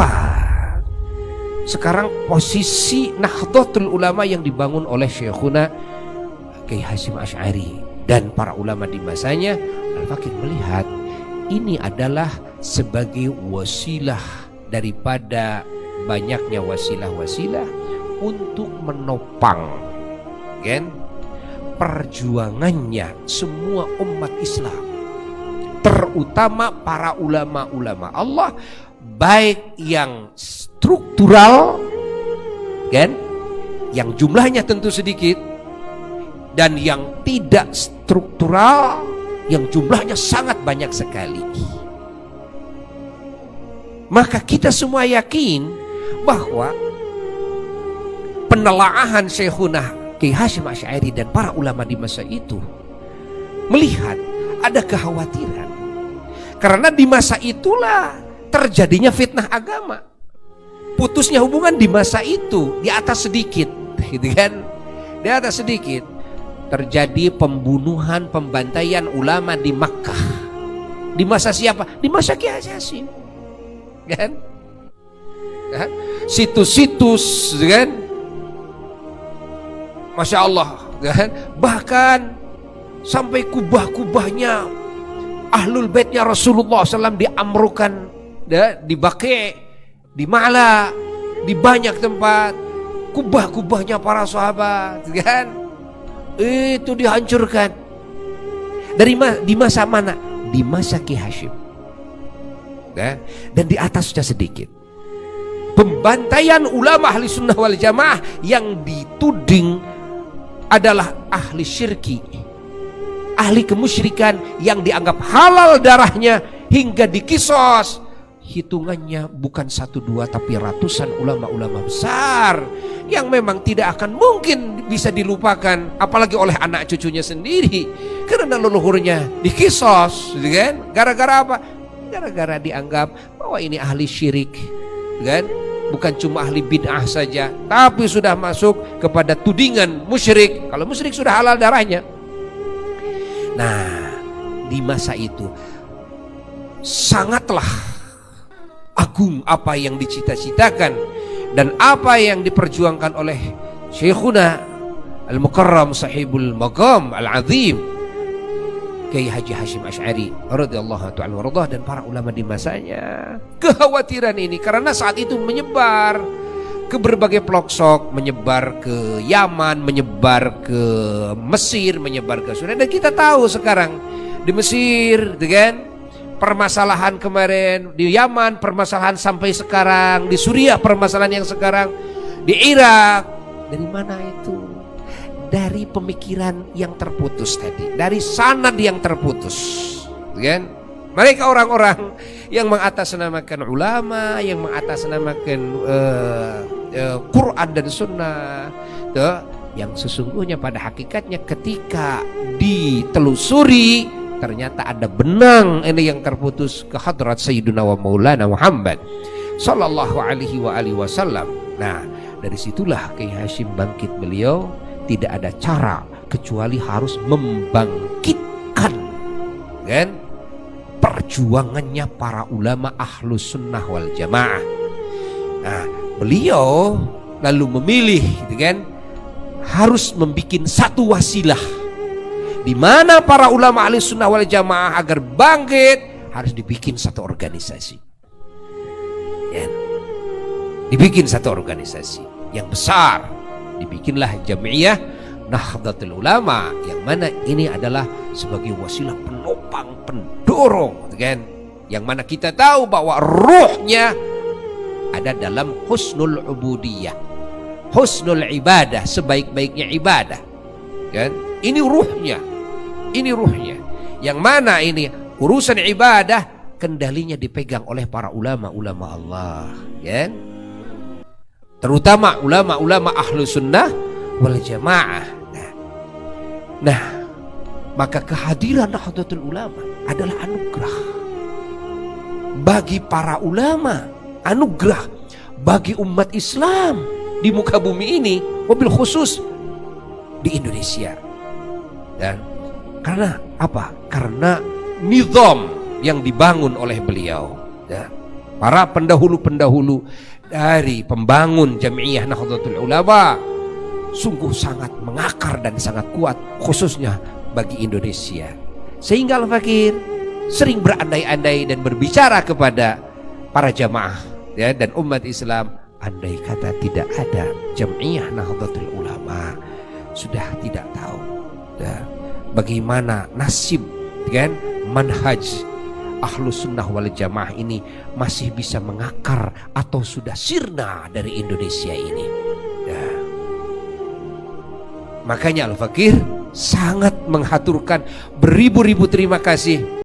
Apa sekarang posisi Nahdlatul Ulama yang dibangun oleh Syekhuna Kiai Hasyim Asy'ari dan para ulama di masanya? Al-Fakir melihat ini adalah sebagai wasilah daripada banyaknya wasilah-wasilah untuk menopang kan perjuangannya semua umat Islam, terutama para ulama-ulama Allah, baik yang struktural kan, yang jumlahnya tentu sedikit, dan yang tidak struktural yang jumlahnya sangat banyak sekali. Maka kita semua yakin bahwa penelaahan Syekhuna Kiai Hasyim Asy'ari dan para ulama di masa itu melihat ada kekhawatiran, karena di masa itulah terjadinya fitnah agama. Putusnya hubungan di masa itu di atas sedikit, gitu kan? Di atas sedikit terjadi pembunuhan, pembantaian ulama di Makkah. Di masa siapa? Di masa Kiai Hasyim, kan? Situs-situs, kan? Masya Allah, kan? Bahkan sampai kubah-kubahnya Ahlul Baitnya Rasulullah SAW diamrukan, di Baqi', di Ma'la, di banyak tempat kubah-kubahnya para sahabat, kan? Itu dihancurkan. Di masa mana? Di masa Kiai Hasyim, kan? Dan di atasnya sedikit pembantaian ulama ahli sunnah wal jamaah yang dituding adalah ahli syirki, ahli kemusyrikan, yang dianggap halal darahnya hingga dikisos. Hitungannya bukan 1-2 tapi ratusan ulama-ulama besar yang memang tidak akan mungkin bisa dilupakan, apalagi oleh anak cucunya sendiri, karena leluhurnya dikisos, kan? Gara-gara apa? Gara-gara dianggap bahwa ini ahli syirik, kan? Bukan cuma ahli bid'ah saja, tapi sudah masuk kepada tudingan musyrik. Kalau musyrik sudah halal darahnya. Nah, di masa itu sangatlah agung apa yang dicita-citakan dan apa yang diperjuangkan oleh Syekhuna Al-Mukarram Sahibul Maqam Al-Azim Kiai Haji Hasyim Asy'ari radhiyallahu ta'ala warḍah dan para ulama di masanya. Kekhawatiran ini karena saat itu menyebar ke berbagai pelosok, menyebar ke Yaman, menyebar ke Mesir, menyebar ke Suriah. Dan kita tahu sekarang di Mesir, kan, permasalahan kemarin, di Yaman permasalahan sampai sekarang, di Suriah permasalahan yang sekarang, di Irak. Dari mana itu? Dari pemikiran yang terputus tadi, dari sanad yang terputus, kan? Mereka orang-orang yang mengatasnamakan ulama, yang mengatasnamakan Quran dan Sunnah, yang sesungguhnya pada hakikatnya ketika ditelusuri ternyata ada benang ini yang terputus ke hadrat Sayyiduna wa Maulana Muhammad sallallahu alaihi wasallam. Nah, dari situlah Kiai Hasyim bangkit. Beliau tidak ada cara kecuali harus membangkitkan, kan, perjuangannya para ulama ahlus sunnah wal jamaah. Nah, beliau lalu memilih, gitu kan, harus membuat satu wasilah di mana para ulama ahlus sunnah wal jamaah agar bangkit harus dibikin satu organisasi, ya. Dibikin satu organisasi yang besar. Dibikinlah Jami'iyah Nahdlatul Ulama, yang mana ini adalah sebagai wasilah penopang, pendorong, kan? Yang mana kita tahu bahwa ruhnya ada dalam husnul ubudiyah, husnul ibadah, sebaik-baiknya ibadah, kan? Ini ruhnya, ini ruhnya. Yang mana ini urusan ibadah kendalinya dipegang oleh para ulama-ulama Allah, kan? Terutama ulama-ulama ahlu sunnah wal jamaah. Nah, maka kehadiran Nahdlatul Ulama adalah anugerah bagi para ulama, anugerah bagi umat Islam di muka bumi ini, wabil khusus di Indonesia. Dan karena apa? Karena nizam yang dibangun oleh beliau, ya. para pendahulu-pendahulu dari pembangun Jamiah Nahdlatul Ulama sungguh sangat mengakar dan sangat kuat, khususnya bagi Indonesia. Sehingga Al-Fakir sering berandai-andai dan berbicara kepada para jamaah ya, dan umat Islam, andai kata tidak ada Jamiah Nahdlatul Ulama, sudah tidak tahu ya, bagaimana nasib kan manhaj Ahlus Sunnah wal Jamaah ini masih bisa mengakar atau sudah sirna dari Indonesia ini ya. Makanya Al-Fakir sangat menghaturkan beribu-ribu terima kasih